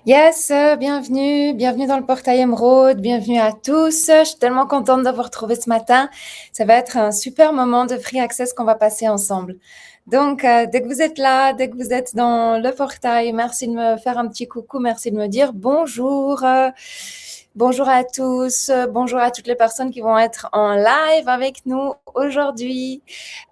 Yes, bienvenue dans le portail Émeraude, bienvenue à tous. Je suis tellement contente de vous retrouver ce matin. Ça va être un super moment de free access qu'on va passer ensemble. Donc, dès que vous êtes là, dès que vous êtes dans le portail, merci de me faire un petit coucou, merci de me dire bonjour. Bonjour à tous, bonjour à toutes les personnes qui vont être en live avec nous aujourd'hui.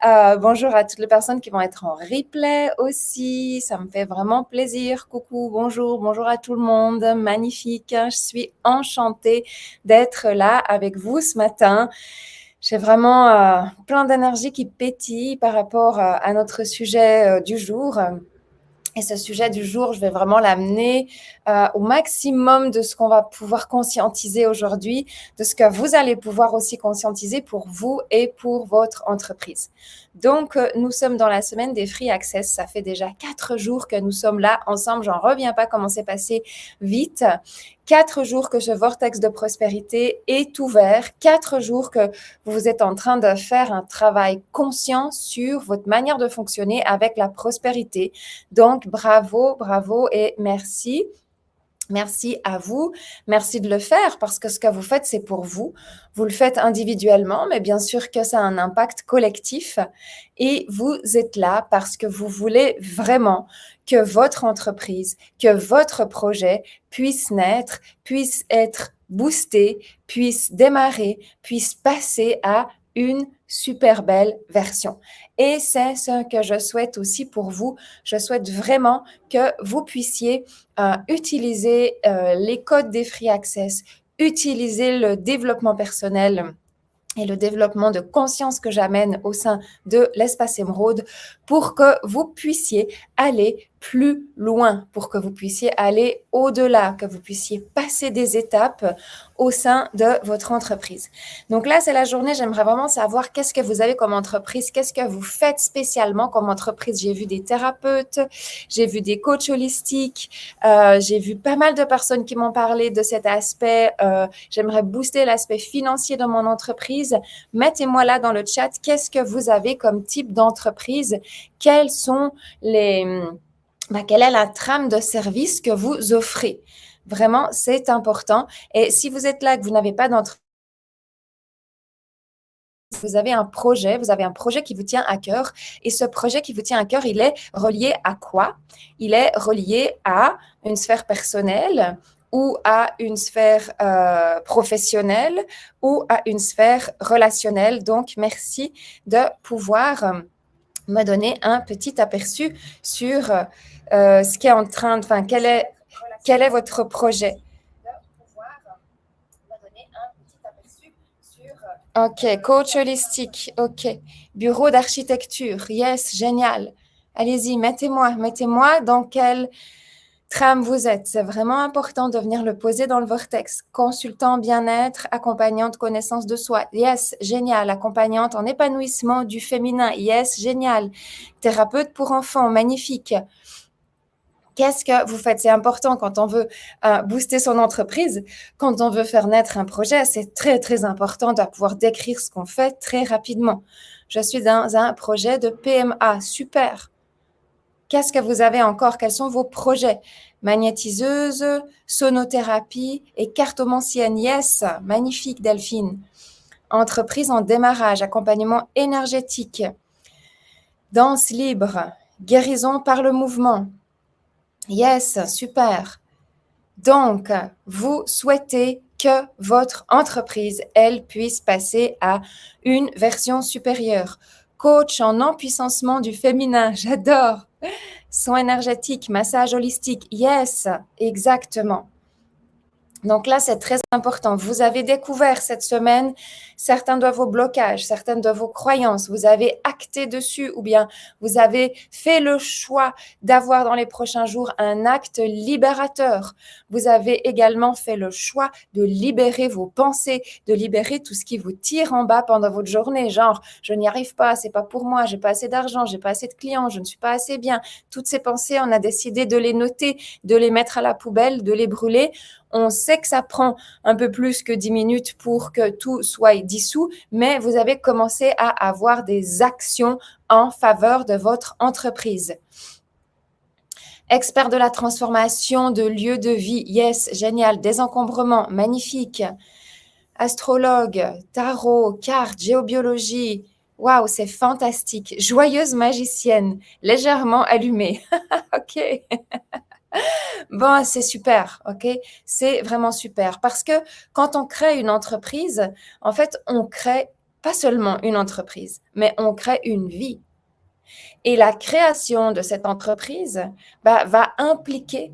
Bonjour à toutes les personnes qui vont être en replay aussi. Ça me fait vraiment plaisir. Coucou, bonjour à tout le monde. Magnifique. Je suis enchantée d'être là avec vous ce matin. J'ai vraiment plein d'énergie qui pétille par rapport à notre sujet du jour. Et ce sujet du jour, je vais vraiment l'amener au maximum de ce qu'on va pouvoir conscientiser aujourd'hui, de ce que vous allez pouvoir aussi conscientiser pour vous et pour votre entreprise. Donc, nous sommes dans la semaine des Free Access. Ça fait déjà 4 jours que nous sommes là ensemble. J'en reviens pas comment c'est passé vite. 4 jours que ce vortex de prospérité est ouvert. 4 jours que vous êtes en train de faire un travail conscient sur votre manière de fonctionner avec la prospérité. Donc, bravo, bravo et merci. Merci à vous. Merci de le faire parce que ce que vous faites, c'est pour vous. Vous le faites individuellement, mais bien sûr que ça a un impact collectif. Et vous êtes là parce que vous voulez vraiment que votre entreprise, que votre projet puisse naître, puisse être boosté, puisse démarrer, puisse passer à une super belle version. Et c'est ce que je souhaite aussi pour vous. Je souhaite vraiment que vous puissiez utiliser les codes des Free Access, utiliser le développement personnel et le développement de conscience que j'amène au sein de l'espace émeraude pour que vous puissiez aller plus loin, pour que vous puissiez aller au-delà, que vous puissiez passer des étapes au sein de votre entreprise. Donc là, c'est la journée, j'aimerais vraiment savoir qu'est-ce que vous avez comme entreprise, qu'est-ce que vous faites spécialement comme entreprise. J'ai vu des thérapeutes, j'ai vu des coachs holistiques, j'ai vu pas mal de personnes qui m'ont parlé de cet aspect. J'aimerais booster l'aspect financier de mon entreprise. Mettez-moi là dans le chat, qu'est-ce que vous avez comme type d'entreprise? Quels sont quelle est la trame de service que vous offrez? Vraiment, c'est important. Et si vous êtes là et que vous n'avez pas d'entreprise, vous avez un projet qui vous tient à cœur. Et ce projet qui vous tient à cœur, il est relié à quoi? Il est relié à une sphère personnelle ou à une sphère professionnelle ou à une sphère relationnelle. Donc, merci de pouvoir me donner un petit aperçu sur ce qui est en train de, enfin, quel est votre projet? Ok, coach holistique, ok. Bureau d'architecture, yes, génial. Allez-y, mettez-moi dans quelle trame vous êtes. C'est vraiment important de venir le poser dans le vortex. Consultant bien-être, accompagnante connaissance de soi, yes, génial. Accompagnante en épanouissement du féminin, yes, génial. Thérapeute pour enfants, magnifique. Qu'est-ce que vous faites? C'est important quand on veut booster son entreprise, quand on veut faire naître un projet, c'est très, très important de pouvoir décrire ce qu'on fait très rapidement. Je suis dans un projet de PMA, super. Qu'est-ce que vous avez encore? Quels sont vos projets? Magnétiseuse, sonothérapie et cartomancienne, yes, magnifique Delphine. Entreprise en démarrage, accompagnement énergétique, danse libre, guérison par le mouvement. Yes, super. Donc, vous souhaitez que votre entreprise, elle, puisse passer à une version supérieure. Coach en empuissancement du féminin, j'adore. Soins énergétiques, massage holistique, yes, exactement. Donc là, c'est très important. Vous avez découvert cette semaine certains de vos blocages, certaines de vos croyances. Vous avez acté dessus ou bien vous avez fait le choix d'avoir dans les prochains jours un acte libérateur. Vous avez également fait le choix de libérer vos pensées, de libérer tout ce qui vous tire en bas pendant votre journée. Genre, je n'y arrive pas, c'est pas pour moi, j'ai pas assez d'argent, j'ai pas assez de clients, je ne suis pas assez bien. Toutes ces pensées, on a décidé de les noter, de les mettre à la poubelle, de les brûler. On sait que ça prend un peu plus que 10 minutes pour que tout soit dissous, mais vous avez commencé à avoir des actions en faveur de votre entreprise. Expert de la transformation de lieu de vie, yes, génial. Désencombrement, magnifique. Astrologue, tarot, cartes, géobiologie. Waouh, c'est fantastique. Joyeuse magicienne, légèrement allumée. Ok. Bon, c'est super, ok? C'est vraiment super parce que quand on crée une entreprise, en fait, on crée pas seulement une entreprise, mais on crée une vie. Et la création de cette entreprise va impliquer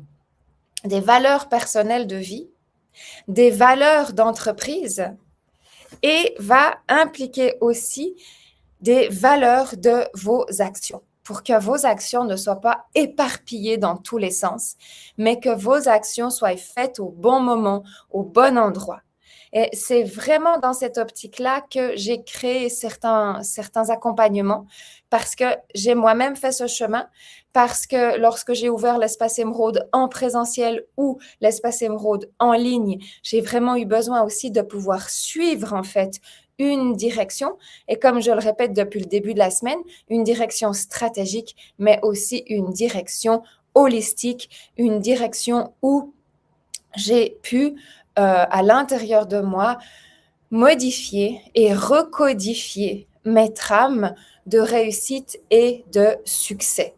des valeurs personnelles de vie, des valeurs d'entreprise et va impliquer aussi des valeurs de vos actions pour que vos actions ne soient pas éparpillées dans tous les sens, mais que vos actions soient faites au bon moment, au bon endroit. Et c'est vraiment dans cette optique-là que j'ai créé certains accompagnements parce que j'ai moi-même fait ce chemin, parce que lorsque j'ai ouvert l'espace émeraude en présentiel ou l'espace émeraude en ligne, j'ai vraiment eu besoin aussi de pouvoir suivre en fait une direction et comme je le répète depuis le début de la semaine, une direction stratégique, mais aussi une direction holistique, une direction où j'ai pu, à l'intérieur de moi, modifier et recodifier mes trames de réussite et de succès.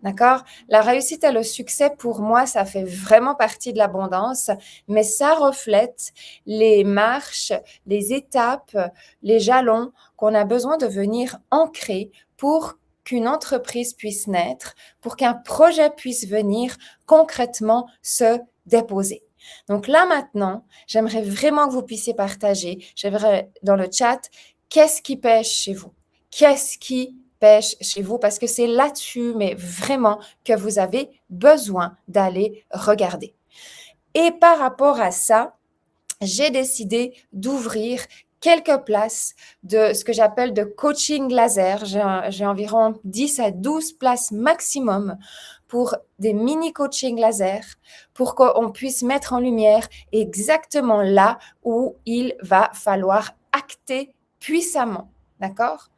D'accord? La réussite et le succès, pour moi, ça fait vraiment partie de l'abondance, mais ça reflète les marches, les étapes, les jalons qu'on a besoin de venir ancrer pour qu'une entreprise puisse naître, pour qu'un projet puisse venir concrètement se déposer. Donc là maintenant, j'aimerais vraiment que vous puissiez partager, j'aimerais dans le chat, qu'est-ce qui pêche chez vous? Qu'est-ce qui pêche chez vous? Parce que c'est là-dessus, mais vraiment, que vous avez besoin d'aller regarder. Et par rapport à ça, j'ai décidé d'ouvrir quelques places de ce que j'appelle de coaching laser. J'ai environ 10 à 12 places maximum pour des mini coaching laser pour qu'on puisse mettre en lumière exactement là où il va falloir acter puissamment. D'accord?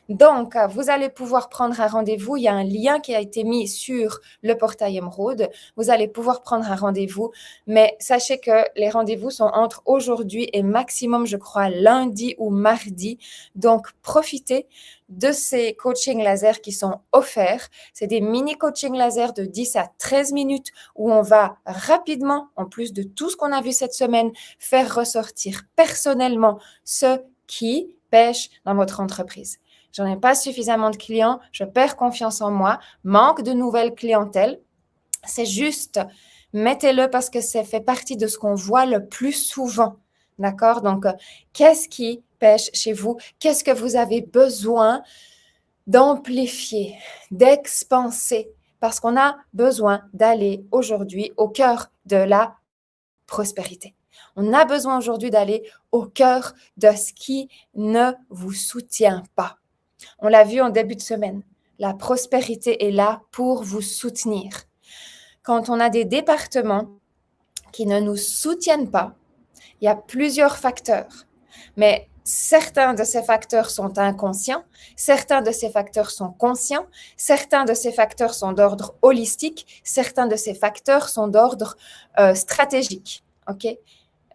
Donc, vous allez pouvoir prendre un rendez-vous. Il y a un lien qui a été mis sur le portail Émeraude. Vous allez pouvoir prendre un rendez-vous, mais sachez que les rendez-vous sont entre aujourd'hui et maximum, je crois, lundi ou mardi. Donc, profitez de ces coachings laser qui sont offerts. C'est des mini coachings laser de 10 à 13 minutes où on va rapidement, en plus de tout ce qu'on a vu cette semaine, faire ressortir personnellement ce qui pêche dans votre entreprise. J'en ai pas suffisamment de clients, je perds confiance en moi, manque de nouvelles clientèles. C'est juste, mettez-le parce que ça fait partie de ce qu'on voit le plus souvent. D'accord? Donc, qu'est-ce qui pêche chez vous? Qu'est-ce que vous avez besoin d'amplifier, d'expanser? Parce qu'on a besoin d'aller aujourd'hui au cœur de la prospérité. On a besoin aujourd'hui d'aller au cœur de ce qui ne vous soutient pas. On l'a vu en début de semaine. La prospérité est là pour vous soutenir. Quand on a des départements qui ne nous soutiennent pas, il y a plusieurs facteurs. Mais certains de ces facteurs sont inconscients, certains de ces facteurs sont conscients, certains de ces facteurs sont d'ordre holistique, certains de ces facteurs sont d'ordre stratégique. OK?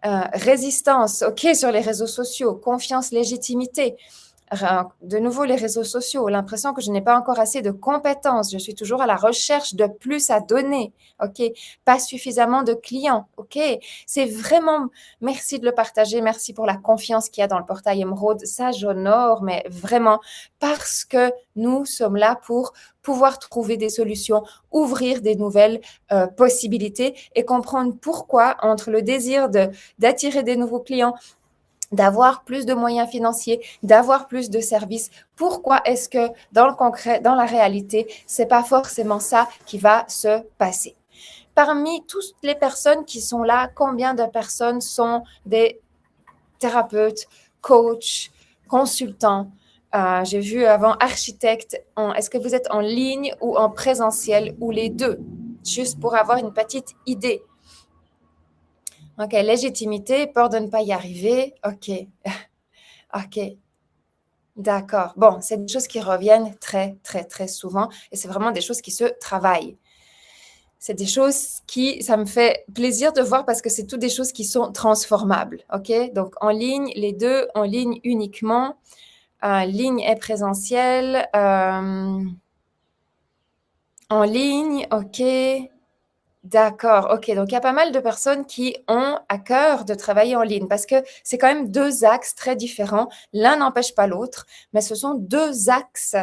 Résistance, OK, sur les réseaux sociaux, confiance, légitimité. De nouveau, les réseaux sociaux, l'impression que je n'ai pas encore assez de compétences. Je suis toujours à la recherche de plus à donner. OK? Pas suffisamment de clients. OK? C'est vraiment, merci de le partager. Merci pour la confiance qu'il y a dans le portail Émeraude. Ça, j'honore, mais vraiment, parce que nous sommes là pour pouvoir trouver des solutions, ouvrir des nouvelles possibilités et comprendre pourquoi, entre le désir d'attirer des nouveaux clients, d'avoir plus de moyens financiers, d'avoir plus de services. Pourquoi est-ce que dans le concret, dans la réalité, c'est pas forcément ça qui va se passer? Parmi toutes les personnes qui sont là, combien de personnes sont des thérapeutes, coachs, consultants? J'ai vu avant architecte. Est-ce que vous êtes en ligne ou en présentiel ou les deux? Juste pour avoir une petite idée. OK, légitimité, peur de ne pas y arriver. OK. OK. D'accord. Bon, c'est des choses qui reviennent très, très, très souvent et c'est vraiment des choses qui se travaillent. C'est des choses ça me fait plaisir de voir parce que c'est toutes des choses qui sont transformables, OK? Donc, en ligne, les deux, en ligne uniquement, ligne et présentiel, en ligne, OK. D'accord, OK. Donc, il y a pas mal de personnes qui ont à cœur de travailler en ligne parce que c'est quand même deux axes très différents. L'un n'empêche pas l'autre, mais ce sont deux axes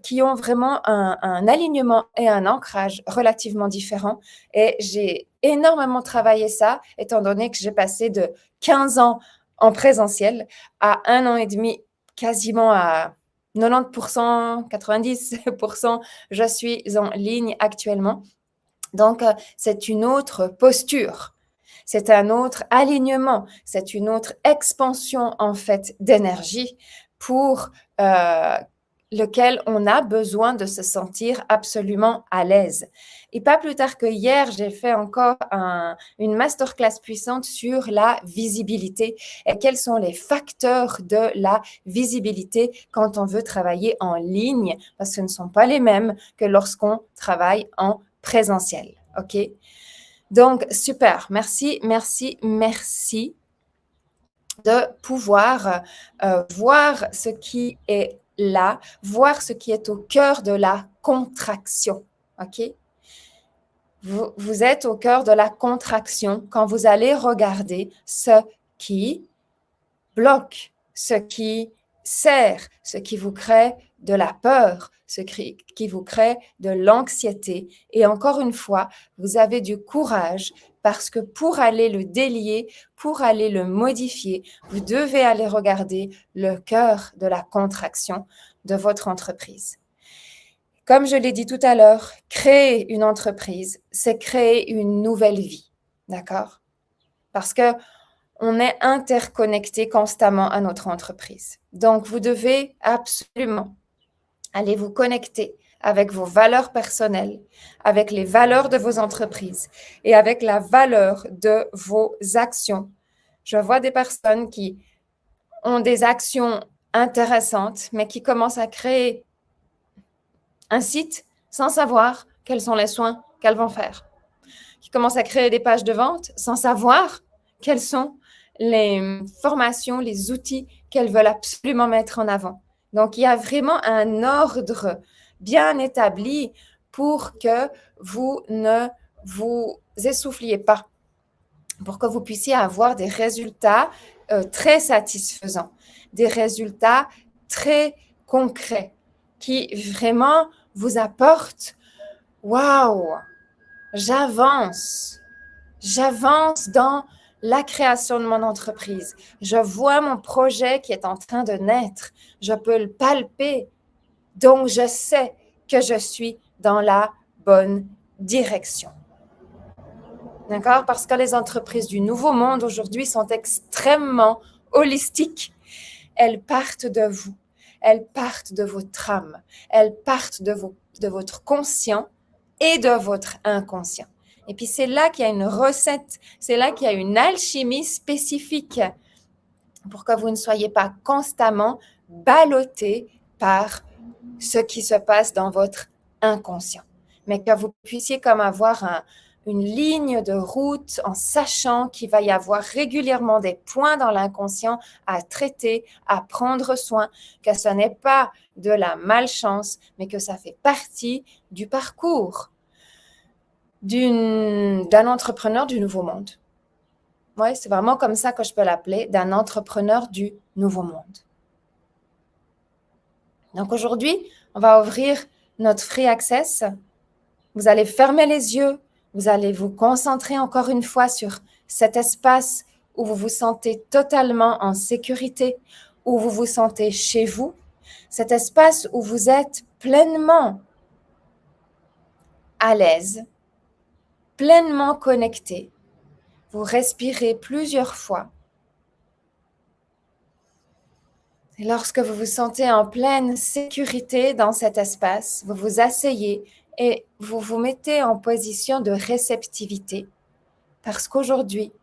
qui ont vraiment un alignement et un ancrage relativement différents. Et j'ai énormément travaillé ça, étant donné que j'ai passé de 15 ans en présentiel à 1 an et demi, quasiment à 90%, 90%, je suis en ligne actuellement. Donc, c'est une autre posture, c'est un autre alignement, c'est une autre expansion en fait d'énergie pour lequel on a besoin de se sentir absolument à l'aise. Et pas plus tard que hier, j'ai fait encore une masterclass puissante sur la visibilité et quels sont les facteurs de la visibilité quand on veut travailler en ligne, parce que ce ne sont pas les mêmes que lorsqu'on travaille en présentiel. OK? Donc, super. Merci, merci, merci de pouvoir voir ce qui est là, voir ce qui est au cœur de la contraction. OK? Vous êtes au cœur de la contraction quand vous allez regarder ce qui bloque, ce qui sert, ce qui vous crée de la peur, ce qui vous crée de l'anxiété. Et encore une fois, vous avez du courage parce que pour aller le délier, pour aller le modifier, vous devez aller regarder le cœur de la contraction de votre entreprise. Comme je l'ai dit tout à l'heure, créer une entreprise, c'est créer une nouvelle vie. D'accord? Parce que on est interconnecté constamment à notre entreprise. Donc, vous devez absolument aller vous connecter avec vos valeurs personnelles, avec les valeurs de vos entreprises et avec la valeur de vos actions. Je vois des personnes qui ont des actions intéressantes, mais qui commencent à créer un site sans savoir quels sont les soins qu'elles vont faire, qui commencent à créer des pages de vente sans savoir quels sont les formations, les outils qu'elles veulent absolument mettre en avant. Donc, il y a vraiment un ordre bien établi pour que vous ne vous essouffliez pas, pour que vous puissiez avoir des résultats très satisfaisants, des résultats très concrets qui vraiment vous apportent « Waouh, j'avance !» J'avance dans la création de mon entreprise. Je vois mon projet qui est en train de naître. Je peux le palper. Donc, je sais que je suis dans la bonne direction. D'accord? Parce que les entreprises du nouveau monde aujourd'hui sont extrêmement holistiques. Elles partent de vous. Elles partent de votre âme. Elles partent de votre conscient et de votre inconscient. Et puis, c'est là qu'il y a une recette, c'est là qu'il y a une alchimie spécifique pour que vous ne soyez pas constamment ballotté par ce qui se passe dans votre inconscient, mais que vous puissiez comme avoir une ligne de route en sachant qu'il va y avoir régulièrement des points dans l'inconscient à traiter, à prendre soin, que ce n'est pas de la malchance, mais que ça fait partie du parcours d'un entrepreneur du nouveau monde. Oui, c'est vraiment comme ça que je peux l'appeler, d'un entrepreneur du nouveau monde. Donc aujourd'hui, on va ouvrir notre Free Access. Vous allez fermer les yeux, vous allez vous concentrer encore une fois sur cet espace où vous vous sentez totalement en sécurité, où vous vous sentez chez vous, cet espace où vous êtes pleinement à l'aise, pleinement connecté. Vous respirez plusieurs fois. Et lorsque vous vous sentez en pleine sécurité dans cet espace, vous vous asseyez et vous vous mettez en position de réceptivité. Parce qu'aujourd'hui,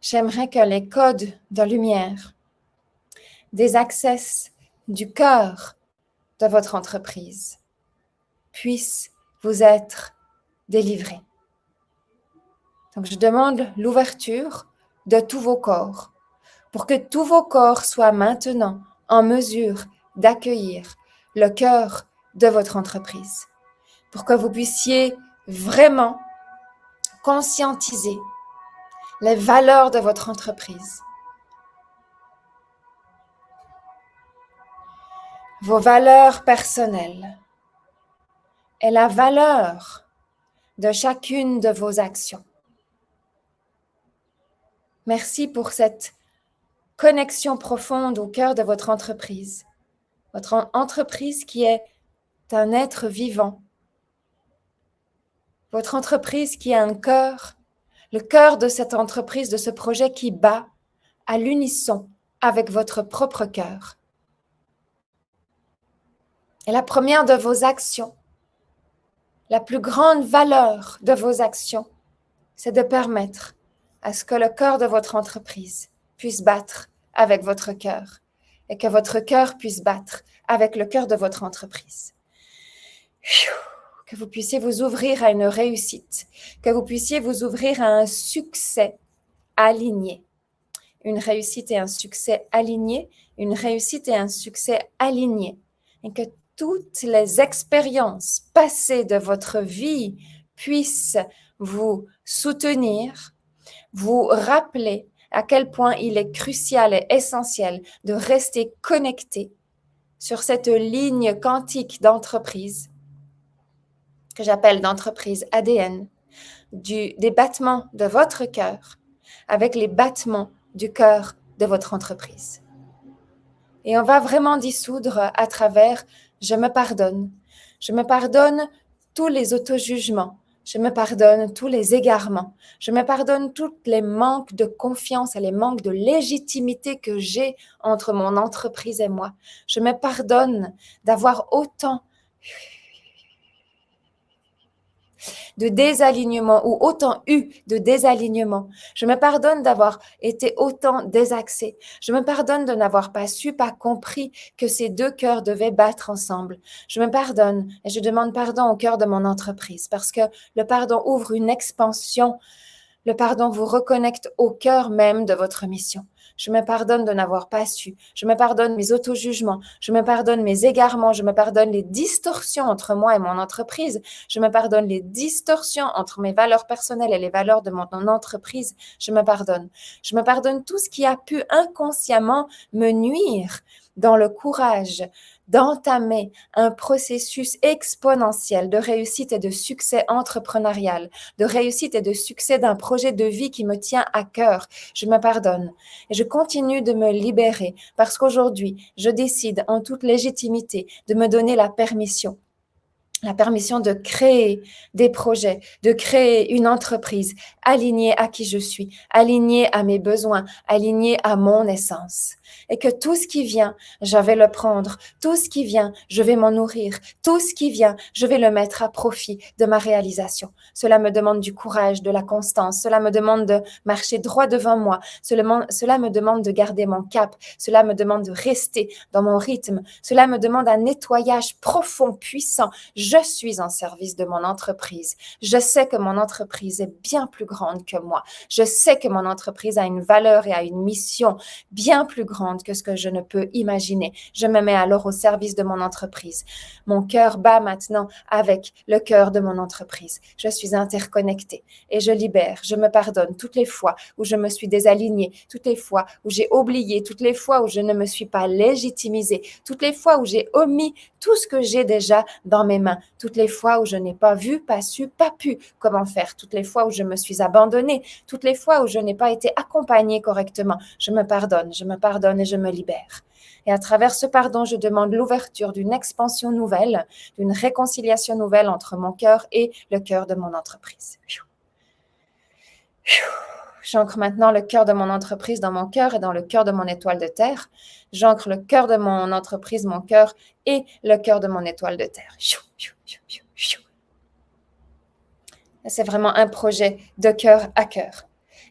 j'aimerais que les codes de lumière, des access du cœur de votre entreprise puissent vous être délivré. Donc, je demande l'ouverture de tous vos corps pour que tous vos corps soient maintenant en mesure d'accueillir le cœur de votre entreprise, pour que vous puissiez vraiment conscientiser les valeurs de votre entreprise, vos valeurs personnelles et la valeur de chacune de vos actions. Merci pour cette connexion profonde au cœur de votre entreprise qui est un être vivant, votre entreprise qui a un cœur, le cœur de cette entreprise, de ce projet qui bat à l'unisson avec votre propre cœur. Et la première de vos actions, la plus grande valeur de vos actions, c'est de permettre à ce que le cœur de votre entreprise puisse battre avec votre cœur et que votre cœur puisse battre avec le cœur de votre entreprise. Que vous puissiez vous ouvrir à une réussite, que vous puissiez vous ouvrir à un succès aligné. Une réussite et un succès alignés, une réussite et un succès alignés. Et que toutes les expériences passées de votre vie puissent vous soutenir, vous rappeler à quel point il est crucial et essentiel de rester connecté sur cette ligne quantique d'entreprise que j'appelle d'entreprise ADN, des battements de votre cœur avec les battements du cœur de votre entreprise. Et on va vraiment dissoudre à travers « je me pardonne ». Je me pardonne tous les auto-jugements. Je me pardonne tous les égarements. Je me pardonne tous les manques de confiance et les manques de légitimité que j'ai entre mon entreprise et moi. Je me pardonne d'avoir autant de désalignement ou autant eu de désalignement. Je me pardonne d'avoir été autant désaxé. Je me pardonne de n'avoir pas su, pas compris que ces deux cœurs devaient battre ensemble. Je me pardonne et je demande pardon au cœur de mon entreprise parce que le pardon ouvre une expansion. Le pardon vous reconnecte au cœur même de votre mission. Je me pardonne de n'avoir pas su. Je me pardonne mes auto-jugements. Je me pardonne mes égarements. Je me pardonne les distorsions entre moi et mon entreprise. Je me pardonne les distorsions entre mes valeurs personnelles et les valeurs de mon entreprise. Je me pardonne. Je me pardonne tout ce qui a pu inconsciemment me nuire dans le courage d'entamer un processus exponentiel de réussite et de succès entrepreneurial, de réussite et de succès d'un projet de vie qui me tient à cœur. Je me pardonne et je continue de me libérer parce qu'aujourd'hui, je décide en toute légitimité de me donner la permission de créer des projets, de créer une entreprise alignée à qui je suis, alignée à mes besoins, alignée à mon essence. Et que tout ce qui vient, je vais le prendre. Tout ce qui vient, je vais m'en nourrir. Tout ce qui vient, je vais le mettre à profit de ma réalisation. Cela me demande du courage, de la constance. Cela me demande de marcher droit devant moi. Cela me demande de garder mon cap. Cela me demande de rester dans mon rythme. Cela me demande un nettoyage profond, puissant. Je suis en service de mon entreprise. Je sais que mon entreprise est bien plus grande que moi. Je sais que mon entreprise a une valeur et a une mission bien plus grande que ce que je ne peux imaginer. Je me mets alors au service de mon entreprise. Mon cœur bat maintenant avec le cœur de mon entreprise. Je suis interconnectée et je libère. Je me pardonne toutes les fois où je me suis désalignée, toutes les fois où j'ai oublié, toutes les fois où je ne me suis pas légitimisée, toutes les fois où j'ai omis tout ce que j'ai déjà dans mes mains, toutes les fois où je n'ai pas vu, pas su, pas pu comment faire, toutes les fois où je me suis abandonnée, toutes les fois où je n'ai pas été accompagnée correctement. Je me pardonne et je me libère. Et à travers ce pardon, je demande l'ouverture d'une expansion nouvelle, d'une réconciliation nouvelle entre mon cœur et le cœur de mon entreprise. J'ancre maintenant le cœur de mon entreprise dans mon cœur et dans le cœur de mon étoile de terre. J'ancre le cœur de mon entreprise, mon cœur et le cœur de mon étoile de terre. C'est vraiment un projet de cœur à cœur.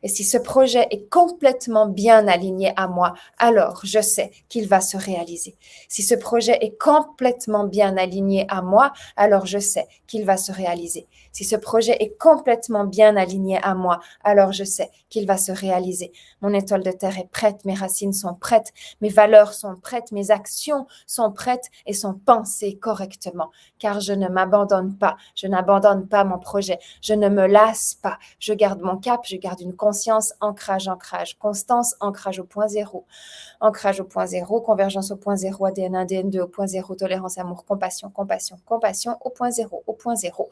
Et si ce projet est complètement bien aligné à moi, alors je sais qu'il va se réaliser. Si ce projet est complètement bien aligné à moi, alors je sais qu'il va se réaliser. Si ce projet est complètement bien aligné à moi, alors je sais qu'il va se réaliser. Mon étoile de terre est prête, mes racines sont prêtes, mes valeurs sont prêtes, mes actions sont prêtes et sont pensées correctement. Car je ne m'abandonne pas, je n'abandonne pas mon projet, je ne me lasse pas, je garde mon cap, je garde une conscience, ancrage, constance, ancrage au point zéro. Ancrage au point zéro, convergence au point zéro, ADN 1, ADN 2 au point zéro, tolérance, amour, compassion, compassion, compassion au point zéro, au point zéro.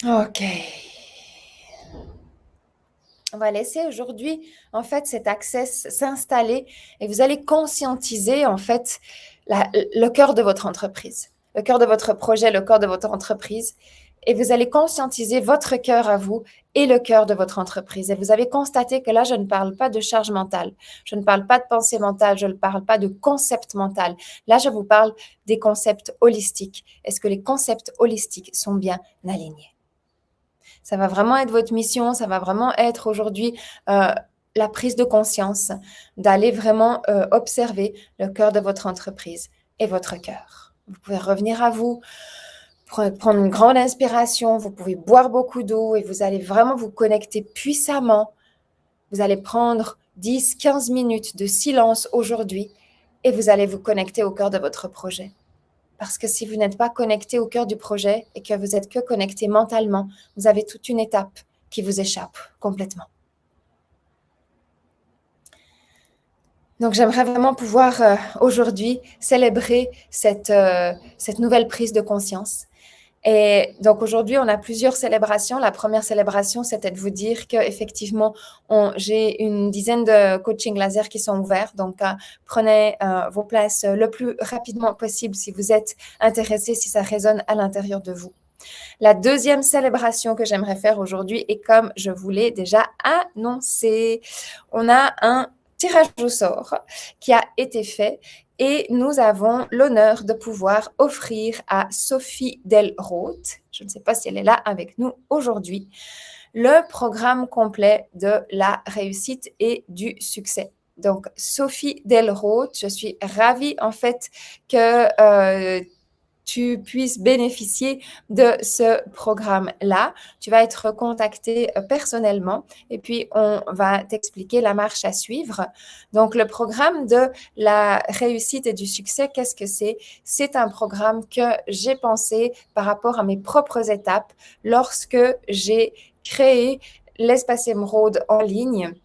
Ok. On va laisser aujourd'hui, en fait, cet access s'installer et vous allez conscientiser, en fait, le cœur de votre entreprise, le cœur de votre projet, le cœur de votre entreprise. Et vous allez conscientiser votre cœur à vous et le cœur de votre entreprise. Et vous avez constaté que là, je ne parle pas de charge mentale, je ne parle pas de pensée mentale, je ne parle pas de concept mental. Là, je vous parle des concepts holistiques. Est-ce que les concepts holistiques sont bien alignés? Ça va vraiment être votre mission, ça va vraiment être aujourd'hui la prise de conscience, d'aller vraiment observer le cœur de votre entreprise et votre cœur. Vous pouvez revenir à vous, prendre une grande inspiration, vous pouvez boire beaucoup d'eau et vous allez vraiment vous connecter puissamment. Vous allez prendre 10-15 minutes de silence aujourd'hui et vous allez vous connecter au cœur de votre projet. Parce que si vous n'êtes pas connecté au cœur du projet et que vous êtes que connecté mentalement, vous avez toute une étape qui vous échappe complètement. Donc, j'aimerais vraiment pouvoir aujourd'hui célébrer cette nouvelle prise de conscience. Et donc, aujourd'hui, on a plusieurs célébrations. La première célébration, c'était de vous dire qu'effectivement, j'ai une dizaine de coachings laser qui sont ouverts. Donc, prenez vos places le plus rapidement possible si vous êtes intéressé, si ça résonne à l'intérieur de vous. La deuxième célébration que j'aimerais faire aujourd'hui, et comme je vous l'ai déjà annoncé, on a un tirage au sort qui a été fait et nous avons l'honneur de pouvoir offrir à Sophie Delroth, je ne sais pas si elle est là avec nous aujourd'hui, le programme complet de la réussite et du succès. Donc, Sophie Delroth, je suis ravie en fait que tu puisses bénéficier de ce programme-là. Tu vas être contacté personnellement et puis on va t'expliquer la marche à suivre. Donc, le programme de la réussite et du succès, qu'est-ce que c'est? C'est un programme que j'ai pensé par rapport à mes propres étapes lorsque j'ai créé l'espace émeraude en ligne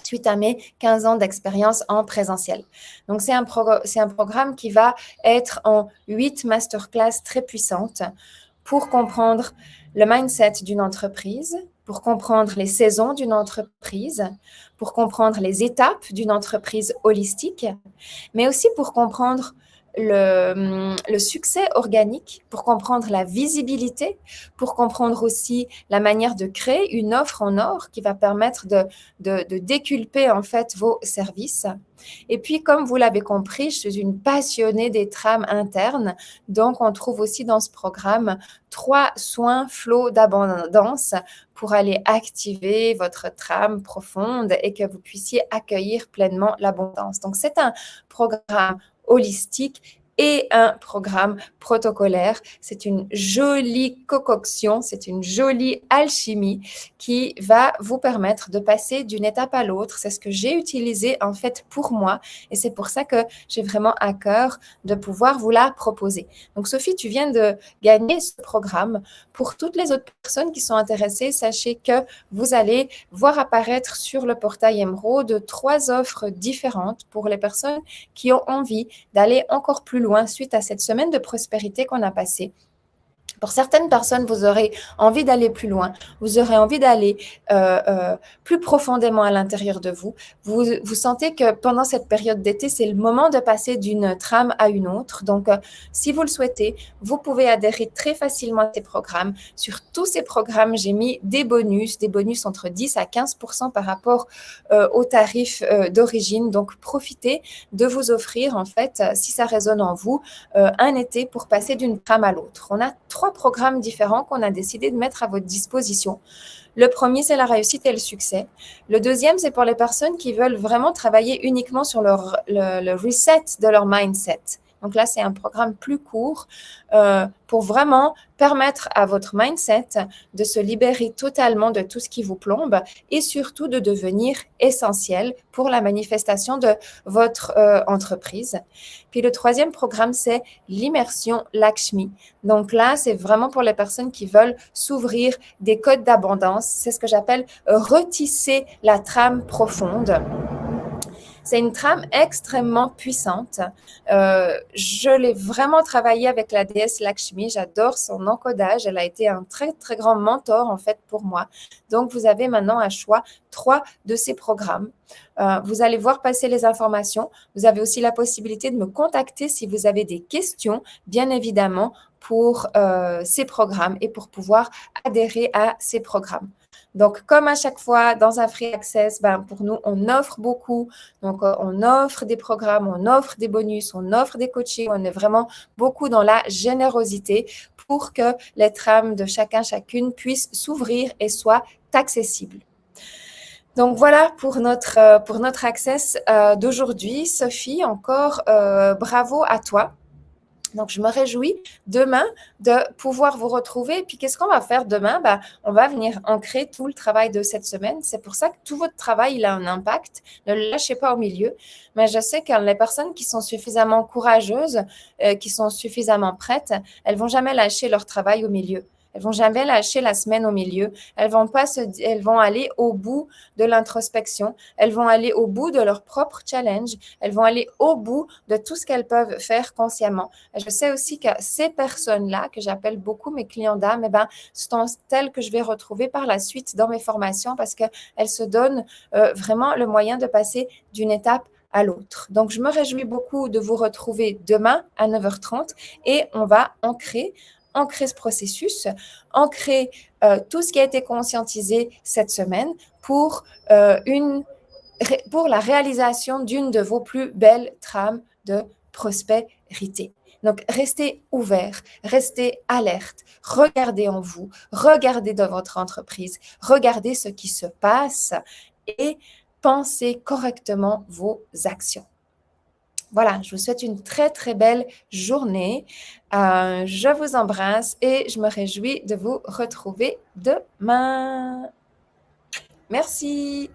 suite à mes 15 ans d'expérience en présentiel. Donc, c'est un programme qui va être en 8 masterclass très puissantes pour comprendre le mindset d'une entreprise, pour comprendre les saisons d'une entreprise, pour comprendre les étapes d'une entreprise holistique, mais aussi pour comprendre le succès organique, pour comprendre la visibilité, pour comprendre aussi la manière de créer une offre en or qui va permettre de déculper en fait vos services. Et puis, comme vous l'avez compris, je suis une passionnée des trames internes. Donc, on trouve aussi dans ce programme 3 soins flow d'abondance pour aller activer votre trame profonde et que vous puissiez accueillir pleinement l'abondance. Donc, c'est un programme holistique et un programme protocolaire. C'est une jolie concoction, c'est une jolie alchimie qui va vous permettre de passer d'une étape à l'autre. C'est ce que j'ai utilisé en fait pour moi et c'est pour ça que j'ai vraiment à cœur de pouvoir vous la proposer. Donc Sophie, tu viens de gagner ce programme. Pour toutes les autres personnes qui sont intéressées, sachez que vous allez voir apparaître sur le portail Émeraude 3 offres différentes pour les personnes qui ont envie d'aller encore plus loin suite à cette semaine de prospérité qu'on a passée. Pour certaines personnes, vous aurez envie d'aller plus loin, vous aurez envie d'aller plus profondément à l'intérieur de vous. Vous sentez que pendant cette période d'été, c'est le moment de passer d'une trame à une autre. Donc, si vous le souhaitez, vous pouvez adhérer très facilement à ces programmes. Sur tous ces programmes, j'ai mis des bonus entre 10 à 15% par rapport au tarif d'origine. Donc, profitez de vous offrir, en fait, si ça résonne en vous, un été pour passer d'une trame à l'autre. On a 3 programmes différents qu'on a décidé de mettre à votre disposition. Le premier, c'est la réussite et le succès. Le deuxième, c'est pour les personnes qui veulent vraiment travailler uniquement sur le reset de leur mindset. Donc là, c'est un programme plus court pour vraiment permettre à votre mindset de se libérer totalement de tout ce qui vous plombe et surtout de devenir essentiel pour la manifestation de votre entreprise. Puis le troisième programme, c'est l'immersion Lakshmi. Donc là, c'est vraiment pour les personnes qui veulent s'ouvrir des codes d'abondance. C'est ce que j'appelle retisser la trame profonde. C'est une trame extrêmement puissante. Je l'ai vraiment travaillé avec la déesse Lakshmi. J'adore son encodage. Elle a été un très, très grand mentor, en fait, pour moi. Donc, vous avez maintenant à choix 3 de ces programmes. Vous allez voir passer les informations. Vous avez aussi la possibilité de me contacter si vous avez des questions, bien évidemment, pour ces programmes et pour pouvoir adhérer à ces programmes. Donc, comme à chaque fois dans un Free Access, pour nous, on offre beaucoup. Donc, on offre des programmes, on offre des bonus, on offre des coachings. On est vraiment beaucoup dans la générosité pour que les trames de chacun, chacune puissent s'ouvrir et soient accessibles. Donc, voilà pour notre Access d'aujourd'hui. Sophie, encore bravo à toi. Donc, je me réjouis demain de pouvoir vous retrouver. Et puis, qu'est-ce qu'on va faire demain? On va venir ancrer tout le travail de cette semaine. C'est pour ça que tout votre travail, il a un impact. Ne le lâchez pas au milieu. Mais je sais que les personnes qui sont suffisamment courageuses, qui sont suffisamment prêtes, elles vont jamais lâcher leur travail au milieu. Elles vont jamais lâcher la semaine au milieu. Elles vont aller au bout de l'introspection. Elles vont aller au bout de leur propre challenge. Elles vont aller au bout de tout ce qu'elles peuvent faire consciemment. Je sais aussi que ces personnes-là, que j'appelle beaucoup mes clients d'âme, sont telles que je vais retrouver par la suite dans mes formations parce qu'elles se donnent vraiment le moyen de passer d'une étape à l'autre. Donc, je me réjouis beaucoup de vous retrouver demain à 9h30 et on va ancrer ce processus, ancrer tout ce qui a été conscientisé cette semaine pour la réalisation d'une de vos plus belles trames de prospérité. Donc, restez ouverts, restez alertes, regardez en vous, regardez dans votre entreprise, regardez ce qui se passe et pensez correctement vos actions. Voilà, je vous souhaite une très, très belle journée. Je vous embrasse et je me réjouis de vous retrouver demain. Merci.